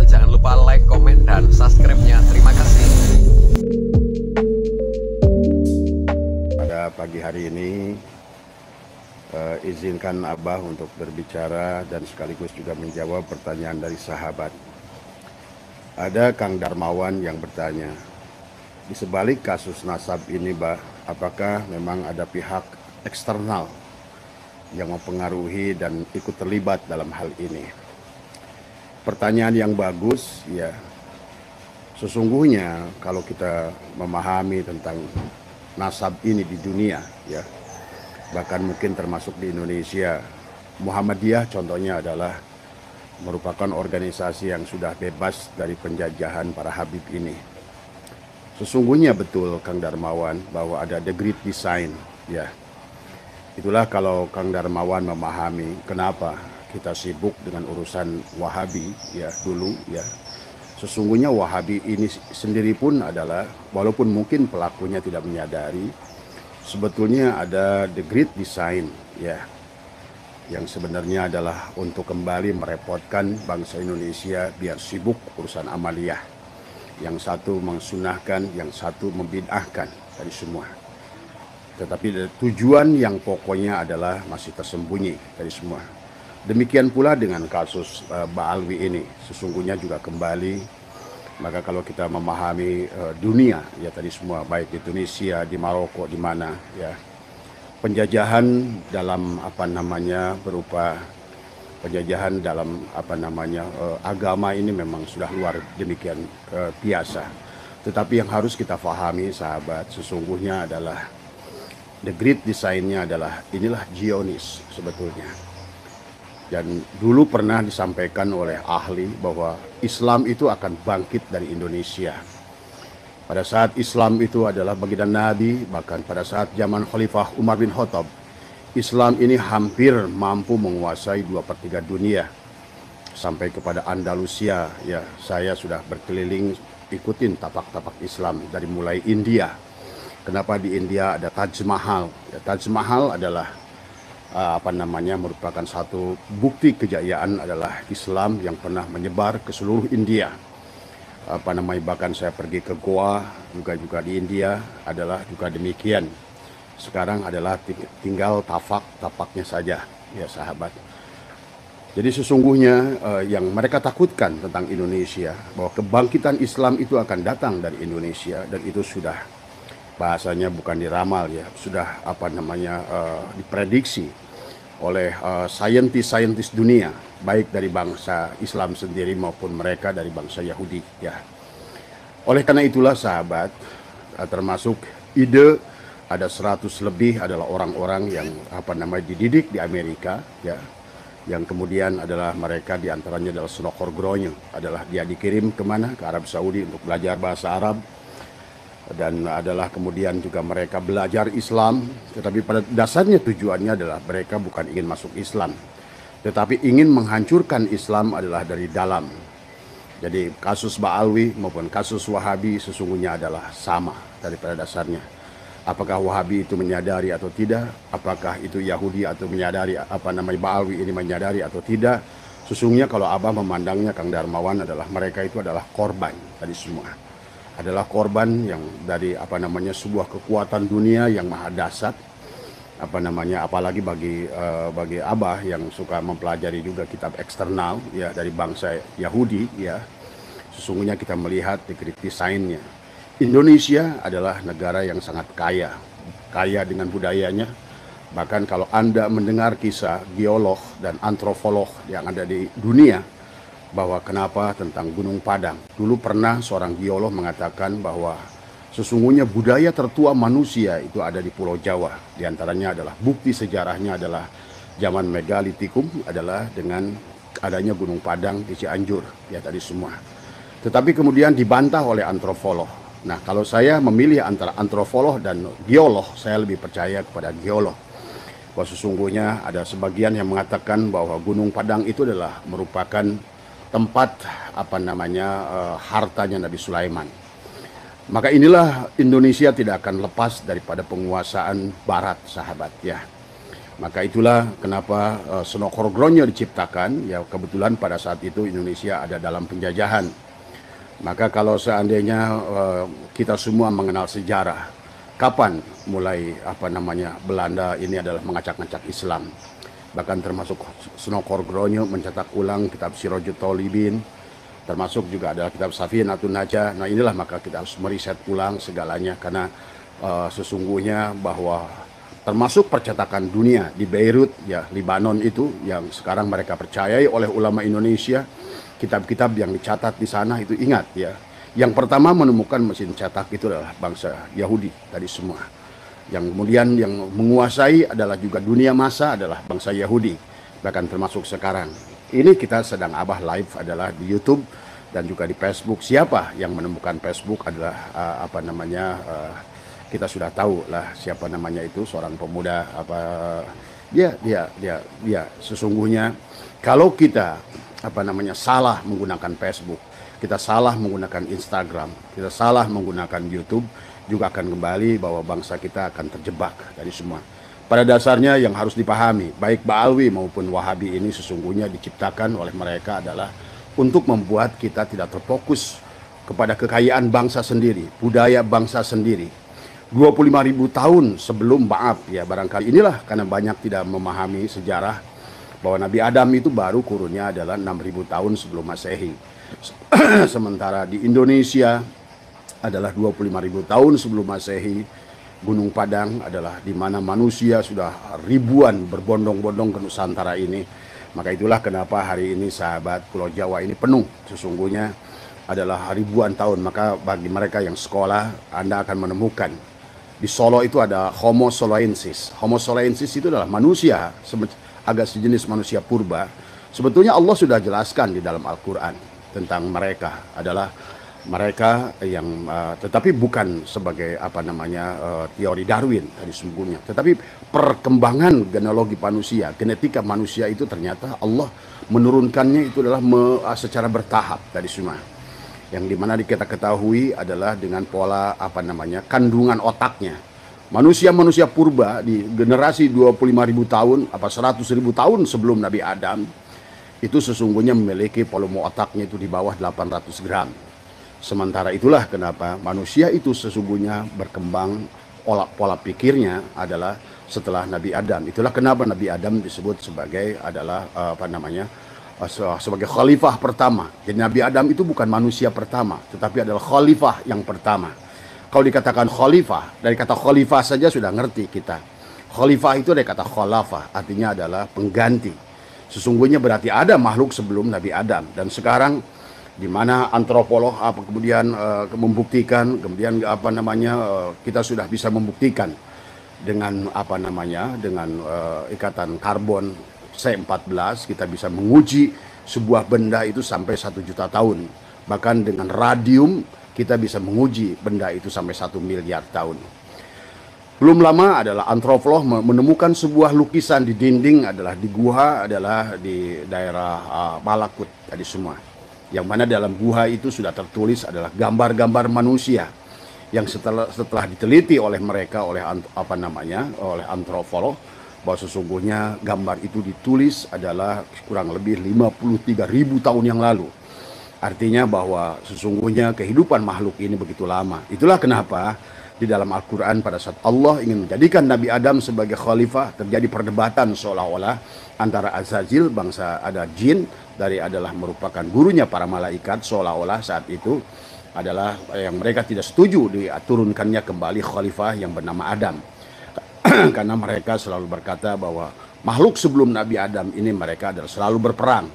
video, jangan lupa like, komen, dan subscribe-nya. Terima kasih. Pada pagi hari ini, izinkan Abah untuk berbicara dan sekaligus juga menjawab pertanyaan dari sahabat. Ada Kang Darmawan yang bertanya, di sebalik kasus nasab ini, Bah, apakah memang ada pihak eksternal yang mempengaruhi dan ikut terlibat dalam hal ini? Pertanyaan yang bagus, ya. Sesungguhnya kalau kita memahami tentang nasab ini di dunia, ya, bahkan mungkin termasuk di Indonesia, Muhammadiyah contohnya adalah merupakan organisasi yang sudah bebas dari penjajahan para habib ini. Sesungguhnya betul Kang Darmawan bahwa ada the great design, ya. Itulah kalau Kang Darmawan memahami kenapa kita sibuk dengan urusan Wahabi, ya, dulu, ya. Sesungguhnya Wahabi ini sendiri pun adalah, walaupun mungkin pelakunya tidak menyadari, sebetulnya ada the great design, ya, yang sebenarnya adalah untuk kembali merepotkan bangsa Indonesia biar sibuk urusan amaliyah. Yang satu mengsunahkan, yang satu membid'ahkan dari semua. Tetapi tujuan yang pokoknya adalah masih tersembunyi dari semua. Demikian pula dengan kasus Ba'alwi ini, sesungguhnya juga kembali. Maka kalau kita memahami dunia, ya tadi semua, baik di Tunisia, di Maroko, di mana, ya, penjajahan dalam berupa penjajahan dalam agama ini memang sudah luar demikian biasa. Tetapi yang harus kita pahami, sahabat, sesungguhnya adalah the great design-nya adalah inilah Zionis sebetulnya. Dan dulu pernah disampaikan oleh ahli bahwa Islam itu akan bangkit dari Indonesia. Pada saat Islam itu adalah baginda Nabi, bahkan pada saat zaman Khalifah Umar bin Khattab, Islam ini hampir mampu menguasai 2/3 dunia. Sampai kepada Andalusia, ya, saya sudah berkeliling ikutin tapak-tapak Islam dari mulai India. Kenapa di India ada Taj Mahal? Ya, Taj Mahal adalah merupakan satu bukti kejayaan adalah Islam yang pernah menyebar ke seluruh India. Bahkan saya pergi ke Goa juga di India adalah juga demikian. Sekarang adalah tinggal tapaknya saja, ya sahabat. Jadi sesungguhnya yang mereka takutkan tentang Indonesia, bahwa kebangkitan Islam itu akan datang dari Indonesia, dan itu sudah bahasanya bukan diramal, ya, sudah diprediksi oleh saintis dunia, baik dari bangsa Islam sendiri maupun mereka dari bangsa Yahudi, ya. Oleh karena itulah sahabat, termasuk ide ada 100 lebih adalah orang-orang yang dididik di Amerika, ya, yang kemudian adalah mereka diantaranya adalah Snokor Gronyo, adalah dia dikirim kemana? Ke Arab Saudi untuk belajar bahasa Arab. Dan adalah kemudian juga mereka belajar Islam, tetapi pada dasarnya tujuannya adalah mereka bukan ingin masuk Islam, tetapi ingin menghancurkan Islam adalah dari dalam. Jadi kasus Ba'alwi maupun kasus Wahabi sesungguhnya adalah sama daripada dasarnya. Apakah Wahabi itu menyadari atau tidak? Apakah itu Yahudi atau menyadari Ba'alwi ini menyadari atau tidak? Sesungguhnya kalau Abah memandangnya, Kang Darmawan, adalah mereka itu adalah korban dari semua. Adalah korban yang dari sebuah kekuatan dunia yang maha dahsyat, apalagi bagi Abah yang suka mempelajari juga kitab eksternal, ya, dari bangsa Yahudi, ya. Sesungguhnya kita melihat di great design-nya. Indonesia adalah negara yang sangat kaya dengan budayanya. Bahkan kalau Anda mendengar kisah geolog dan antropolog yang ada di dunia, bahwa kenapa tentang Gunung Padang. Dulu pernah seorang geolog mengatakan bahwa sesungguhnya budaya tertua manusia itu ada di Pulau Jawa. Di antaranya adalah bukti sejarahnya adalah zaman megalitikum adalah dengan adanya Gunung Padang di Cianjur, ya, tadi semua. Tetapi kemudian dibantah oleh antropolog. Nah, kalau saya memilih antara antropolog dan geolog, saya lebih percaya kepada geolog. Bahwa sesungguhnya ada sebagian yang mengatakan bahwa Gunung Padang itu adalah merupakan tempat hartanya Nabi Sulaiman. Maka inilah Indonesia tidak akan lepas daripada penguasaan Barat, sahabat, ya. Maka itulah kenapa Senokhorgronyo diciptakan. Ya kebetulan pada saat itu Indonesia ada dalam penjajahan. Maka kalau seandainya kita semua mengenal sejarah, kapan mulai Belanda ini adalah mengacak-ngacak Islam. Bahkan termasuk Senokhorgronyo mencetak ulang kitab Sirajut Thalibin, termasuk juga adalah kitab Safinatun Najah. Nah inilah maka kita harus meriset ulang segalanya, karena sesungguhnya bahwa termasuk percetakan dunia di Beirut, ya Libanon itu yang sekarang mereka percayai oleh ulama Indonesia, kitab-kitab yang dicatat di sana itu, ingat ya, yang pertama menemukan mesin cetak itu adalah bangsa Yahudi tadi semua. Yang kemudian yang menguasai adalah juga dunia massa adalah bangsa Yahudi, bahkan termasuk sekarang. Ini kita sedang live adalah di YouTube dan juga di Facebook. Siapa yang menemukan Facebook adalah kita sudah tahu lah siapa namanya itu, seorang pemuda dia sesungguhnya kalau kita salah menggunakan Facebook, kita salah menggunakan Instagram, kita salah menggunakan YouTube, juga akan kembali bahwa bangsa kita akan terjebak dari semua. Pada dasarnya yang harus dipahami, baik Ba'alwi maupun Wahabi ini sesungguhnya diciptakan oleh mereka adalah untuk membuat kita tidak terfokus kepada kekayaan bangsa sendiri, budaya bangsa sendiri. 25.000 tahun sebelum barangkali inilah karena banyak tidak memahami sejarah bahwa Nabi Adam itu baru kurunnya adalah 6.000 tahun sebelum Masehi. Sementara di Indonesia adalah 25.000 tahun sebelum Masehi. Gunung Padang adalah di mana manusia sudah ribuan berbondong-bondong ke Nusantara ini. Maka itulah kenapa hari ini sahabat Pulau Jawa ini penuh sesungguhnya adalah ribuan tahun. Maka bagi mereka yang sekolah, Anda akan menemukan di Solo itu ada Homo soloensis. Homo soloensis itu adalah manusia, agak sejenis manusia purba. Sebetulnya Allah sudah jelaskan di dalam Al-Quran tentang mereka adalah mereka yang tetapi bukan sebagai teori Darwin tadi sesungguhnya, tetapi perkembangan genealogi manusia, genetika manusia itu ternyata Allah menurunkannya itu adalah secara bertahap tadi semua. Yang dimana kita ketahui adalah dengan pola kandungan otaknya. Manusia purba di generasi 25.000 tahun 100.000 tahun sebelum Nabi Adam itu sesungguhnya memiliki volume otaknya itu di bawah 800 gram. Sementara itulah kenapa manusia itu sesungguhnya berkembang pola pikirnya adalah setelah Nabi Adam. Itulah kenapa Nabi Adam disebut sebagai sebagai khalifah pertama. Jadi Nabi Adam itu bukan manusia pertama, tetapi adalah khalifah yang pertama. Kalau dikatakan khalifah, dari kata khalifah saja sudah ngerti kita. Khalifah itu dari kata khalafah, artinya adalah pengganti. Sesungguhnya berarti ada makhluk sebelum Nabi Adam. Dan sekarang di mana antropolog kemudian membuktikan, kemudian kita sudah bisa membuktikan dengan dengan ikatan karbon C14 kita bisa menguji sebuah benda itu sampai 1 juta tahun. Bahkan dengan radium kita bisa menguji benda itu sampai 1 miliar tahun. Belum lama adalah antropolog menemukan sebuah lukisan di dinding adalah di gua adalah di daerah Malakut tadi semua. Yang mana dalam gua itu sudah tertulis adalah gambar-gambar manusia yang setelah diteliti oleh mereka oleh oleh antropolog bahwa sesungguhnya gambar itu ditulis adalah kurang lebih 53.000 tahun yang lalu. Artinya bahwa sesungguhnya kehidupan makhluk ini begitu lama. Itulah kenapa di dalam Al-Quran pada saat Allah ingin menjadikan Nabi Adam sebagai khalifah, terjadi perdebatan seolah-olah antara Azazil, bangsa ada jin, adalah merupakan gurunya para malaikat, seolah-olah saat itu adalah yang mereka tidak setuju diturunkannya kembali khalifah yang bernama Adam. Karena mereka selalu berkata bahwa makhluk sebelum Nabi Adam ini mereka adalah selalu berperang.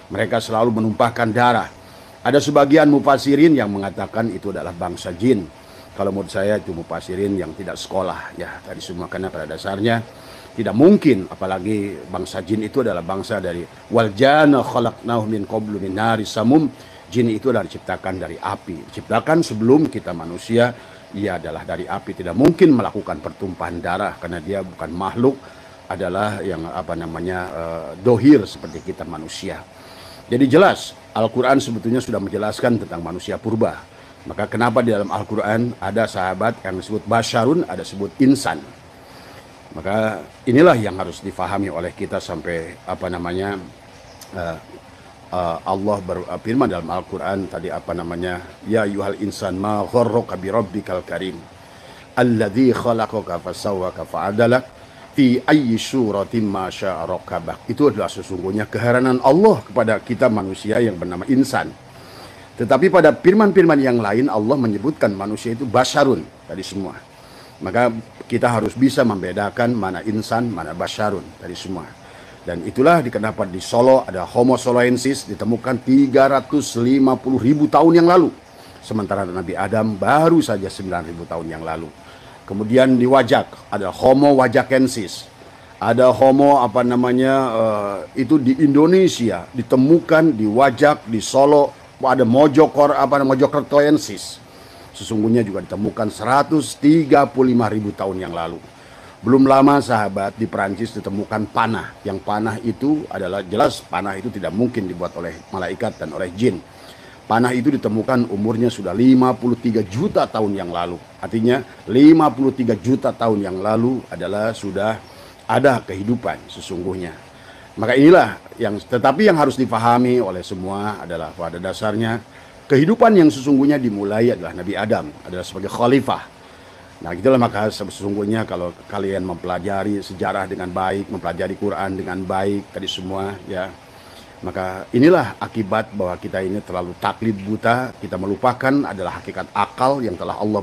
Mereka selalu menumpahkan darah. Ada sebagian mufasirin yang mengatakan itu adalah bangsa jin. Kalau menurut saya itu mufasirin yang tidak sekolah ya tadi semua, karena pada dasarnya tidak mungkin, apalagi bangsa jin itu adalah bangsa dari wal jana khalaqnahu min qablu min nari samum. Jin itu adalah diciptakan dari api, diciptakan sebelum kita manusia. Ia adalah dari api, tidak mungkin melakukan pertumpahan darah karena dia bukan makhluk, adalah yang dohir seperti kita manusia. Jadi jelas Al-Quran sebetulnya sudah menjelaskan tentang manusia purba. Maka kenapa di dalam Al-Quran ada sahabat yang disebut basyarun, ada disebut insan. Maka inilah yang harus difahami oleh kita sampai apa namanya Allah berfirman dalam Al-Quran tadi apa namanya, ya yuhal insan ma gharraka bi rabbikal karim alladzi khalaqaka fasawwaka fa'adalak fi ayyi suratin ma syaa rakabak. Itu adalah sesungguhnya keheranan Allah kepada kita manusia yang bernama insan. Tetapi pada firman-firman yang lain Allah menyebutkan manusia itu basyarun tadi semua. Maka kita harus bisa membedakan mana insan, mana basyarun tadi semua. Dan itulah kenapa di Solo ada Homo soloensis ditemukan 350.000 tahun yang lalu. Sementara Nabi Adam baru saja 9.000 tahun yang lalu. Kemudian di Wajak ada Homo wajakensis. Ada Homo apa namanya itu di Indonesia ditemukan di Wajak, di Solo. Ada Mojokertoensis. Sesungguhnya juga ditemukan 135.000 tahun yang lalu. Belum lama sahabat di Perancis ditemukan panah. Yang panah itu adalah jelas panah itu tidak mungkin dibuat oleh malaikat dan oleh jin. Panah itu ditemukan umurnya sudah 53 juta tahun yang lalu. Artinya 53 juta tahun yang lalu adalah sudah ada kehidupan sesungguhnya. Maka inilah tetapi yang harus difahami oleh semua adalah pada dasarnya kehidupan yang sesungguhnya dimulai adalah Nabi Adam, adalah sebagai khalifah. Nah, gitulah maka sesungguhnya kalau kalian mempelajari sejarah dengan baik, mempelajari Quran dengan baik tadi semua ya. Maka inilah akibat bahwa kita ini terlalu taklid buta, kita melupakan adalah hakikat akal yang telah Allah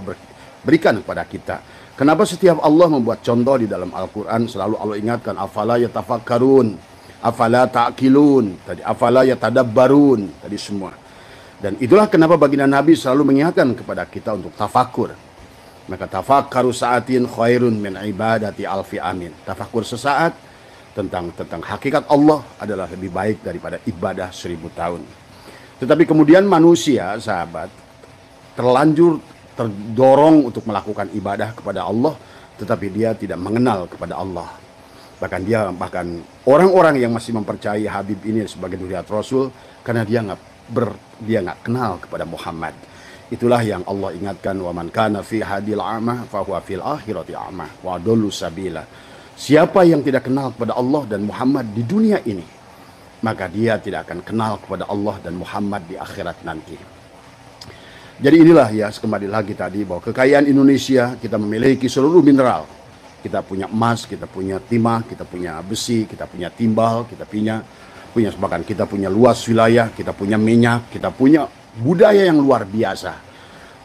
berikan kepada kita. Kenapa setiap Allah membuat contoh di dalam Al-Quran selalu Allah ingatkan afala yatafakkarun, afala ta'qilun, tadi afala yatadabbarun, tadi semua. Dan itulah kenapa baginda Nabi selalu mengingatkan kepada kita untuk tafakur. Maka tafakkaru sa'atin khairun min ibadati alfi amin. Tafakur sesaat tentang hakikat Allah adalah lebih baik daripada ibadah 1000 tahun. Tetapi kemudian manusia, sahabat, terlanjur terdorong untuk melakukan ibadah kepada Allah, tetapi dia tidak mengenal kepada Allah. Bahkan orang-orang yang masih mempercayai Habib ini sebagai nuriat Rasul karena dia nggak kenal kepada Muhammad. Itulah yang Allah ingatkan, wa man kana fi hadil a'ma fa huwa fil akhirati a'ma wa adallu sabila. Siapa yang tidak kenal kepada Allah dan Muhammad di dunia ini, maka dia tidak akan kenal kepada Allah dan Muhammad di akhirat nanti. Jadi inilah ya, kembali lagi tadi bahwa kekayaan Indonesia, kita memiliki seluruh mineral. Kita punya emas, kita punya timah, kita punya besi, kita punya timbal, kita punya bahkan kita punya luas wilayah, kita punya minyak, kita punya budaya yang luar biasa.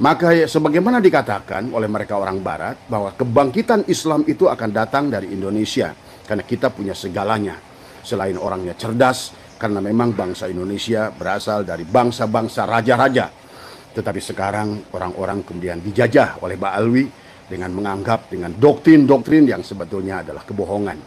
Maka sebagaimana dikatakan oleh mereka orang barat bahwa kebangkitan Islam itu akan datang dari Indonesia karena kita punya segalanya. Selain orangnya cerdas, karena memang bangsa Indonesia berasal dari bangsa-bangsa raja-raja. Tetapi sekarang orang-orang kemudian dijajah oleh Ba'alwi dengan menganggap dengan doktrin-doktrin yang sebetulnya adalah kebohongan.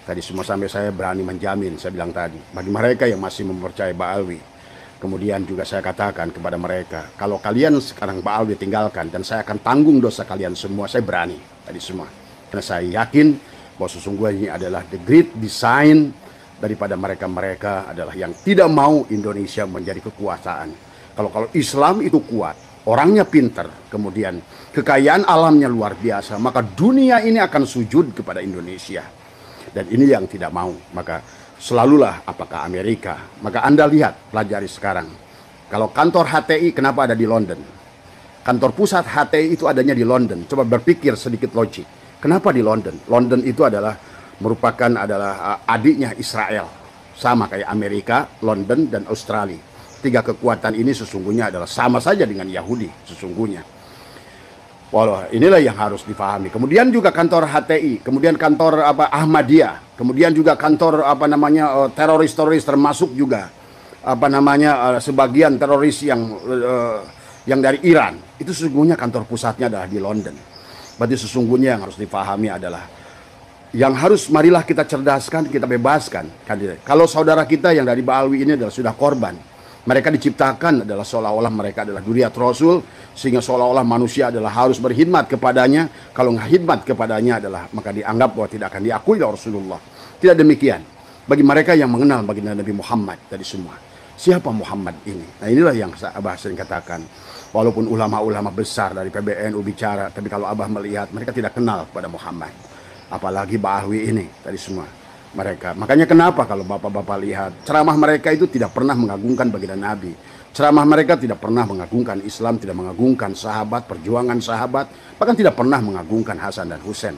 Tadi semua sampai saya berani menjamin, saya bilang tadi, bagi mereka yang masih mempercayai Ba'alwi. Kemudian juga saya katakan kepada mereka, kalau kalian sekarang Ba'alwi tinggalkan dan saya akan tanggung dosa kalian semua, saya berani tadi semua. Karena saya yakin bahwa sesungguhnya ini adalah the great design daripada mereka-mereka adalah yang tidak mau Indonesia menjadi kekuasaan. Kalau Islam itu kuat, orangnya pinter, kemudian kekayaan alamnya luar biasa, maka dunia ini akan sujud kepada Indonesia. Dan ini yang tidak mau, maka selalulah apakah Amerika. Maka Anda lihat, pelajari sekarang. Kalau kantor HTI kenapa ada di London? Kantor pusat HTI itu adanya di London. Coba berpikir sedikit logik. Kenapa di London? London itu merupakan adiknya Israel. Sama kayak Amerika, London, dan Australia. 3 kekuatan ini sesungguhnya adalah sama saja dengan Yahudi sesungguhnya. Walau inilah yang harus difahami. Kemudian juga kantor HTI, kemudian kantor Ahmadiyah, kemudian juga kantor teroris-teroris termasuk juga sebagian teroris yang dari Iran. Itu sesungguhnya kantor pusatnya adalah di London. Berarti sesungguhnya yang harus difahami adalah yang harus marilah kita cerdaskan, kita bebaskan. Kalau saudara kita yang dari Ba'alwi ini adalah sudah korban. Mereka diciptakan adalah seolah-olah mereka adalah duriat Rasul, sehingga seolah-olah manusia adalah harus berkhidmat kepadanya. Kalau nggak khidmat kepadanya maka dianggap bahwa tidak akan diakui oleh Rasulullah. Tidak demikian. Bagi mereka yang mengenal baginda Nabi Muhammad tadi semua. Siapa Muhammad ini? Nah inilah yang Abah sering katakan. Walaupun ulama-ulama besar dari PBNU bicara, tapi kalau Abah melihat mereka tidak kenal kepada Muhammad. apalagi Ba'alwi ini tadi semua mereka. Makanya kenapa kalau bapak-bapak lihat ceramah mereka itu tidak pernah mengagungkan baginda Nabi. Ceramah mereka tidak pernah mengagungkan Islam, tidak mengagungkan sahabat, perjuangan sahabat, bahkan tidak pernah mengagungkan Hasan dan Husain.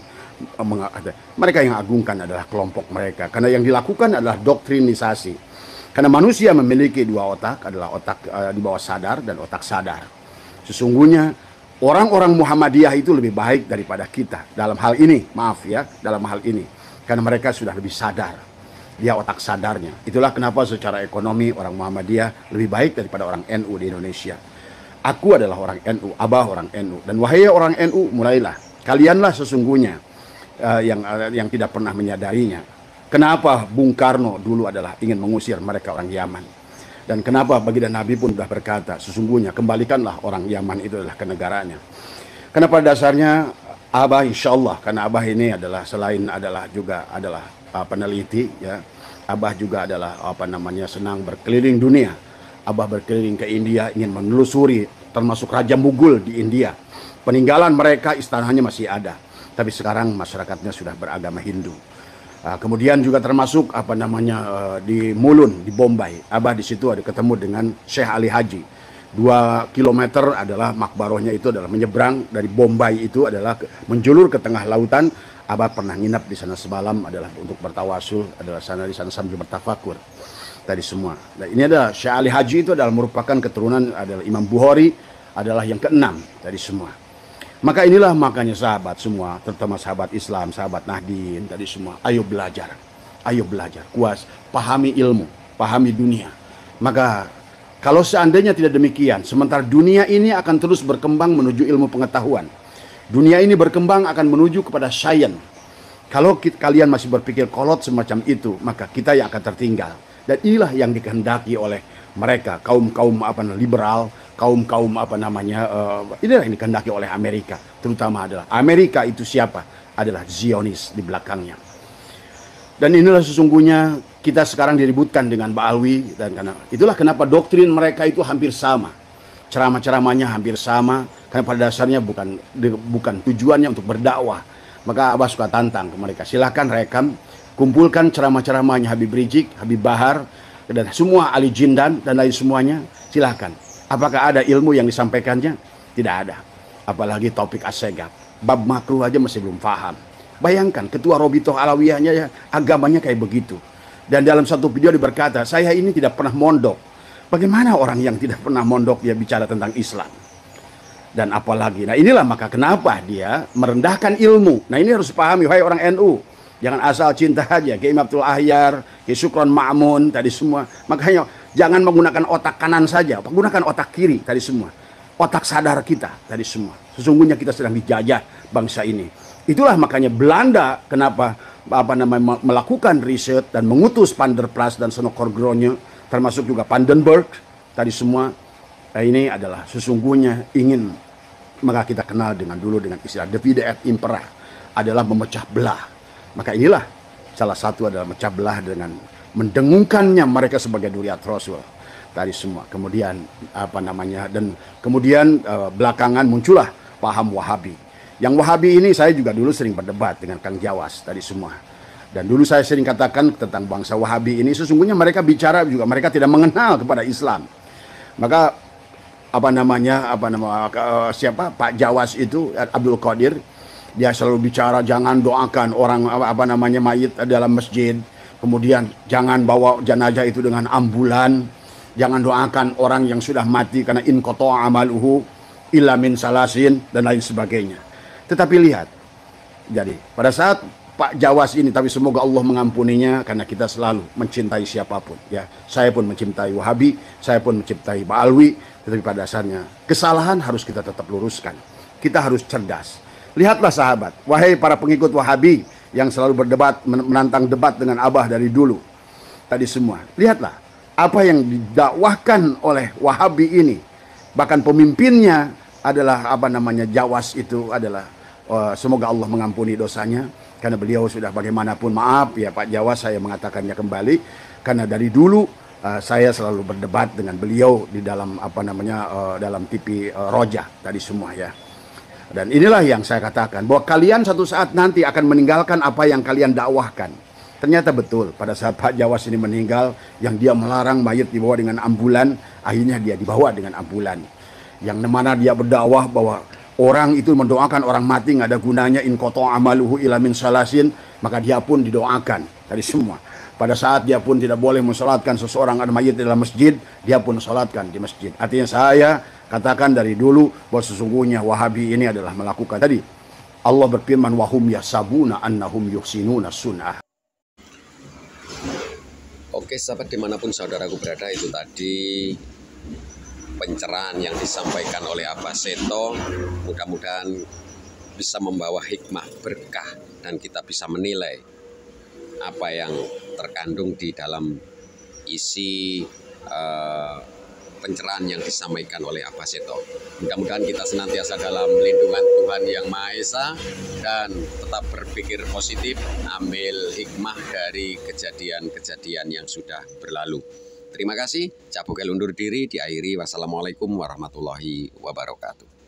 Mereka yang agungkan adalah kelompok mereka, karena yang dilakukan adalah doktrinisasi. Karena manusia memiliki dua otak, adalah otak di bawah sadar dan otak sadar. Sesungguhnya orang-orang Muhammadiyah itu lebih baik daripada kita dalam hal ini, maaf ya, dalam hal ini. Karena mereka sudah lebih sadar, dia otak sadarnya. Itulah kenapa secara ekonomi orang Muhammadiyah lebih baik daripada orang NU di Indonesia. Aku adalah orang NU, Abah orang NU. Dan wahai orang NU, mulailah. Kalianlah sesungguhnya yang tidak pernah menyadarinya. Kenapa Bung Karno dulu adalah ingin mengusir mereka orang Yaman. Dan kenapa baginda Nabi pun sudah berkata, sesungguhnya kembalikanlah orang Yaman itu adalah ke negaranya. Karena pada dasarnya Abah insya Allah, karena Abah ini adalah selain juga adalah peneliti, ya, Abah juga adalah senang berkeliling dunia. Abah berkeliling ke India, ingin menelusuri termasuk Raja Mughul di India. Peninggalan mereka istananya masih ada, tapi sekarang masyarakatnya sudah beragama Hindu. Kemudian juga termasuk di Mulun di Bombay. Abah di situ ada ketemu dengan Syekh Ali Haji. 2 kilometer adalah makbarohnya, itu adalah menyeberang dari Bombay, itu adalah menjulur ke tengah lautan. Abah pernah nginap di sana semalam adalah untuk bertawasul, adalah di sana sambil bertafakur tadi semua. Dan ini adalah Syekh Ali Haji, itu adalah merupakan keturunan adalah Imam Bukhari, adalah yang ke-6 tadi semua. Maka inilah makanya sahabat semua, terutama sahabat Islam, sahabat Nahdien tadi semua, ayo belajar, kuas, pahami ilmu, pahami dunia. Maka kalau seandainya tidak demikian, sementara dunia ini akan terus berkembang menuju ilmu pengetahuan. Dunia ini berkembang akan menuju kepada sains. Kalau kalian masih berpikir kolot semacam itu, maka kita yang akan tertinggal. Dan inilah yang dikehendaki oleh mereka, kaum-kaum liberal, kaum-kaum inilah yang dikehendaki oleh Amerika. Terutama adalah Amerika itu siapa? Adalah Zionis di belakangnya. Dan inilah sesungguhnya kita sekarang diributkan dengan Ba'alwi, dan karena itulah kenapa doktrin mereka itu hampir sama. Ceramah-ceramahnya hampir sama, karena pada dasarnya bukan tujuannya untuk berdakwah. Maka Abah suka tantang ke mereka, silahkan rekam, kumpulkan ceramah-ceramahnya Habib Rizik, Habib Bahar, dan semua Ali Jindan dan lain semuanya, silahkan. Apakah ada ilmu yang disampaikannya? Tidak ada. Apalagi topik as-segaf. Bab makruh aja masih belum paham. Bayangkan ketua Robitoh Alawiyahnya ya, agamanya kayak begitu. Dan dalam satu video dia berkata, saya ini tidak pernah mondok. Bagaimana orang yang tidak pernah mondok dia bicara tentang Islam? Dan apalagi, nah inilah maka kenapa dia merendahkan ilmu. Nah ini harus pahami, wahai orang NU. Jangan asal cinta aja, Kiai Abdul Ahyar, Kiai Syukron Ma'mun, tadi semua. Makanya jangan menggunakan otak kanan saja, gunakan otak kiri tadi semua. Otak sadar kita tadi semua. Sesungguhnya kita sedang dijajah bangsa ini. Itulah makanya Belanda kenapa melakukan riset dan mengutus Van der Plas dan Senokorgronya, termasuk juga Vandenberg tadi semua. Nah, ini adalah sesungguhnya ingin, maka kita kenal dengan istilah divide et impera, adalah memecah belah. Maka inilah salah satu adalah memecah belah dengan mendengungkannya mereka sebagai duriat Rasul tadi semua. Kemudian dan kemudian belakangan muncullah paham Wahabi. Yang Wahabi ini saya juga dulu sering berdebat dengan Kang Jawas tadi semua. Dan dulu saya sering katakan tentang bangsa Wahabi ini, sesungguhnya mereka bicara juga mereka tidak mengenal kepada Islam. Maka Pak Jawas itu Abdul Qadir, dia selalu bicara jangan doakan orang mayit dalam masjid, kemudian jangan bawa jenazah itu dengan ambulan, jangan doakan orang yang sudah mati karena in qata'a amaluhu illa min salasin dan lain sebagainya. Tetapi lihat, jadi pada saat Pak Jawas ini, tapi semoga Allah mengampuninya karena kita selalu mencintai siapapun, ya. Saya pun mencintai Wahabi, saya pun mencintai Ba'alwi, tetapi pada dasarnya kesalahan harus kita tetap luruskan. Kita harus cerdas. Lihatlah sahabat, wahai para pengikut Wahabi yang selalu berdebat, menantang debat dengan Abah dari dulu. Tadi semua, lihatlah apa yang didakwahkan oleh Wahabi ini. Bahkan pemimpinnya adalah Jawas itu adalah semoga Allah mengampuni dosanya karena beliau sudah bagaimanapun, maaf ya Pak Jawas, saya mengatakannya kembali karena dari dulu saya selalu berdebat dengan beliau di dalam dalam TV Roja tadi semua ya. Dan inilah yang saya katakan, bahwa kalian satu saat nanti akan meninggalkan apa yang kalian dakwahkan. Ternyata betul, pada saat Pak Jawas ini meninggal, yang dia melarang mayat dibawa dengan ambulan, akhirnya dia dibawa dengan ambulan. Yang mana dia berdakwah bahwa orang itu mendoakan orang mati nggak ada gunanya, in qata amaluhu ila min salasin, maka dia pun didoakan dari semua. Pada saat dia pun tidak boleh mensolatkan seseorang ada mayat di dalam masjid, dia pun solatkan di masjid. Artinya saya katakan dari dulu bahwa sesungguhnya Wahabi ini adalah melakukan tadi. Allah berfirman, wahum yasabuna annahum yuhsinuna sunnah. Oke sahabat dimanapun saudaraku berada, itu tadi pencerahan yang disampaikan oleh Abah Seto. Mudah-mudahan bisa membawa hikmah berkah dan kita bisa menilai apa yang terkandung di dalam isi pencerahan yang disampaikan oleh Abah Seto. Mudah-mudahan kita senantiasa dalam lindungan Tuhan Yang Maha Esa dan tetap berpikir positif, ambil hikmah dari kejadian-kejadian yang sudah berlalu. Terima kasih, Cak Bokel undur diri, diakhiri. Wassalamualaikum warahmatullahi wabarakatuh.